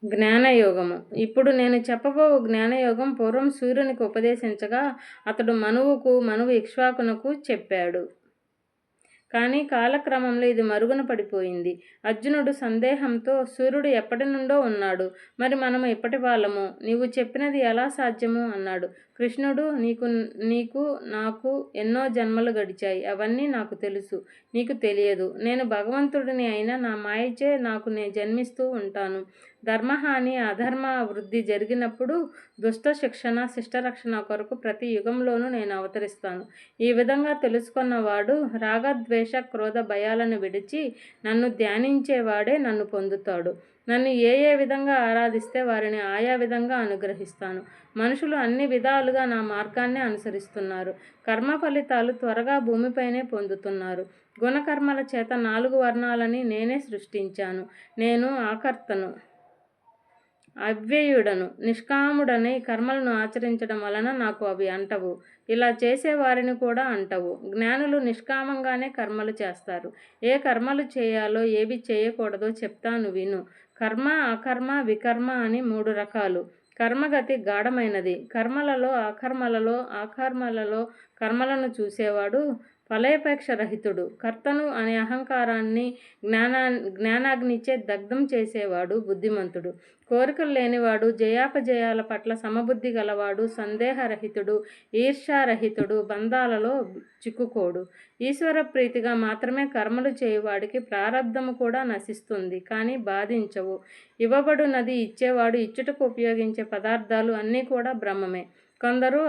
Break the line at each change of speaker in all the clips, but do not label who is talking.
జ్ఞానయోగము. ఇప్పుడు నేను చెప్పబోవు జ్ఞానయోగం పూర్వం సూర్యునికి ఉపదేశించగా అతడు మనువు ఇక్ష్వాకునకు చెప్పాడు. కానీ కాలక్రమంలో ఇది మరుగున పడిపోయింది. అర్జునుడు సందేహంతో సూర్యుడు ఎప్పటి నుండో ఉన్నాడు, మరి మనము ఎప్పటి వాళ్ళము? నీవు చెప్పినది ఎలా సాధ్యము అన్నాడు. కృష్ణుడు, నీకు నాకు ఎన్నో జన్మలు గడిచాయి. అవన్నీ నాకు తెలుసు, నీకు తెలియదు. నేను భగవంతుడిని అయినా నా మాయచే నాకు జన్మిస్తూ ఉంటాను. ధర్మహాని అధర్మ వృద్ధి జరిగినప్పుడు దుష్ట శిక్షణ శిష్టరక్షణ కొరకు ప్రతి యుగంలోనూ నేను అవతరిస్తాను. ఈ విధంగా తెలుసుకున్నవాడు రాగద్వేష క్రోధ భయాలను విడిచి నన్ను ధ్యానించేవాడే నన్ను పొందుతాడు. నన్ను ఏ విధంగా ఆరాధిస్తే వారిని ఆయా విధంగా అనుగ్రహిస్తాను. మనుషులు అన్ని విధాలుగా నా మార్గాన్ని అనుసరిస్తున్నారు. కర్మ ఫలితాలు త్వరగా భూమిపైనే పొందుతున్నారు. గుణకర్మల చేత 4 వర్ణాలని నేనే సృష్టించాను. నేను ఆకర్తను, అవ్యయుడను, నిష్కాముడనై కర్మలను ఆచరించడం వలన నాకు అవి అంటవు. ఇలా చేసేవారిని కూడా అంటవు. జ్ఞానులు నిష్కామంగానే కర్మలు చేస్తారు. ఏ కర్మలు చేయాలో ఏవి చేయకూడదో చెప్తాను విను. కర్మ, అకర్మ, వికర్మ అని 3 రకాలు. కర్మగతి గాఢమైనది. ఆకర్మలలో కర్మలను చూసేవాడు ఫలేపేక్ష రహితుడు. కర్తను అనే అహంకారాన్ని జ్ఞానాగ్నిచే దగ్ధం చేసేవాడు బుద్ధిమంతుడు. కోరికలు లేనివాడు, జయాపజయాల పట్ల సమబుద్ధి గలవాడు, సందేహరహితుడు, ఈర్ష్యారహితుడు, బంధాలలో చిక్కుకోడు. ఈశ్వర ప్రీతిగా మాత్రమే కర్మలు చేయువాడికి ప్రారబ్ధము కూడా నశిస్తుంది, కానీ బాధించవు. ఇవ్వబడునది ఇచ్చేవాడు ఇచ్చుటకు ఉపయోగించే పదార్థాలు అన్నీ కూడా బ్రహ్మమే. కొందరు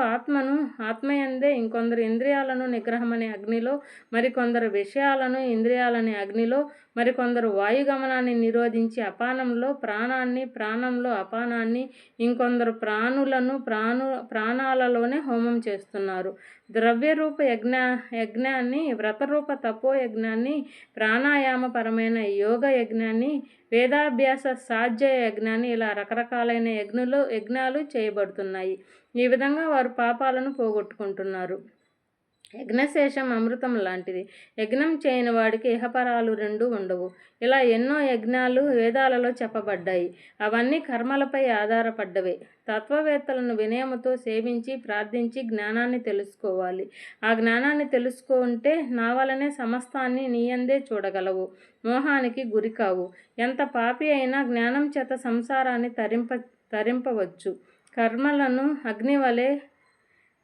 ఆత్మయందే, ఇంకొందరు ఇంద్రియాలను నిగ్రహమనే అగ్నిలో, మరికొందరు విషయాలను ఇంద్రియాలనే అగ్నిలో, మరికొందరు వాయుగమనాన్ని నిరోధించి అపానంలో ప్రాణాన్ని, ప్రాణంలో అపానాన్ని, ఇంకొందరు ప్రాణాలలోనే హోమం చేస్తున్నారు. ద్రవ్యరూప యజ్ఞాన్ని, వ్రతరూప తపో యజ్ఞాన్ని, ప్రాణాయామపరమైన యోగ యజ్ఞాన్ని, వేదాభ్యాస సాధ్య యజ్ఞాన్ని, ఇలా రకరకాలైన యజ్ఞాలు చేయబడుతున్నాయి. ఈ విధంగా వారు పాపాలను పోగొట్టుకుంటున్నారు. యజ్ఞశేషం అమృతం లాంటిది. యజ్ఞం చేయని వాడికి ఇహపరాలు 2 ఉండవు. ఇలా ఎన్నో యజ్ఞాలు వేదాలలో చెప్పబడ్డాయి. అవన్నీ కర్మలపై ఆధారపడ్డవే. తత్వవేత్తలను వినయముతో సేవించి ప్రార్థించి జ్ఞానాన్ని తెలుసుకోవాలి. ఆ జ్ఞానాన్ని తెలుసుకుంటే నా వలనే సమస్తాన్ని నీయందే చూడగలవు. మోహానికి గురికావు. ఎంత పాపి అయినా జ్ఞానం చేత సంసారాన్ని తరింపవచ్చు.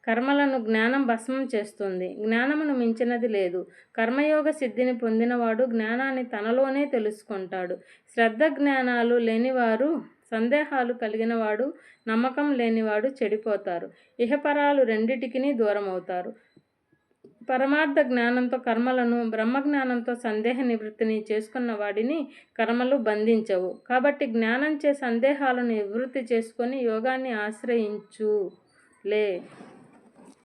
కర్మలను జ్ఞానం భస్మం చేస్తుంది. జ్ఞానమును మించినది లేదు. కర్మయోగ సిద్ధిని పొందినవాడు జ్ఞానాన్ని తనలోనే తెలుసుకుంటాడు. శ్రద్ధ జ్ఞానాలు లేనివారు, సందేహాలు కలిగినవాడు, నమ్మకం లేనివాడు చెడిపోతారు. ఇహపరాలు రెండిటికి దూరమవుతారు. పరమార్థ జ్ఞానంతో కర్మలను, బ్రహ్మజ్ఞానంతో సందేహ నివృత్తిని చేసుకున్న వాడిని కర్మలు బంధించవు. కాబట్టి జ్ఞానంచే సందేహాలను నివృత్తి చేసుకొని యోగాన్ని ఆశ్రయించులే.